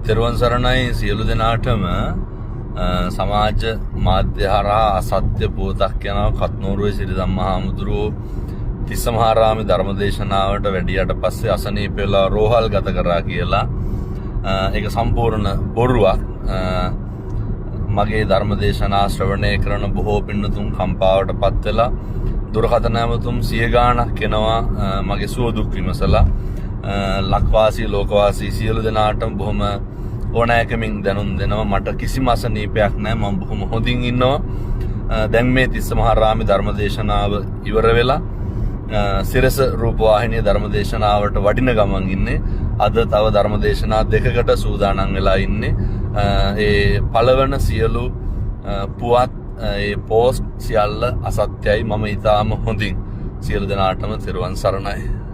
තෙරුවන් සරණයි සියලු දෙනාටම. සමාජ මාධ්‍ය හරහා අසත්‍ය පුවතක් යනවා කත්නෝරුවේ සිරි ධම්මහාමුදුරුවෝ තිස්සමහාරාමේ ධර්මදේශනාවට වැඩියට පස්සේ අසනීප වෙලා රෝහල් ගත කරා කියලා. ඒක සම්පූර්ණ බොරුවක්. මගේ ධර්මදේශනා ශ්‍රවණය කරන බොහෝ පින්නතුන් කම්පාවට පත් වෙලා දුරකථන ඇමතුම් 100 ගාණක් එනවා මගේ සුව දුක් විමසලා. ලක්වාසී ලෝකවාසී සියලු දෙනාටම බොහොම ඕනෑකමින් දැනුම් දෙනවා. මට කිසිම අසනීපයක් නැහැ, මම බොහොම හොඳින් ඉන්නවා. දැන් මේ තිස්සමහාරාමේ ධර්මදේශනාව ඉවර වෙලා සිරස රූපවාහිනිය ධර්මදේශනාවට වඩින ගමන් ඉන්නේ. අද තව ධර්මදේශනා දෙකකට සූදානම් වෙලා ඉන්නේ. ඒ පළවන සියලු පුවත් ඒ පෝස්ට් සියල්ල අසත්‍යයි. මම ඊටාම හොඳින් සියලු දෙනාටම තෙරුවන් සරණයි.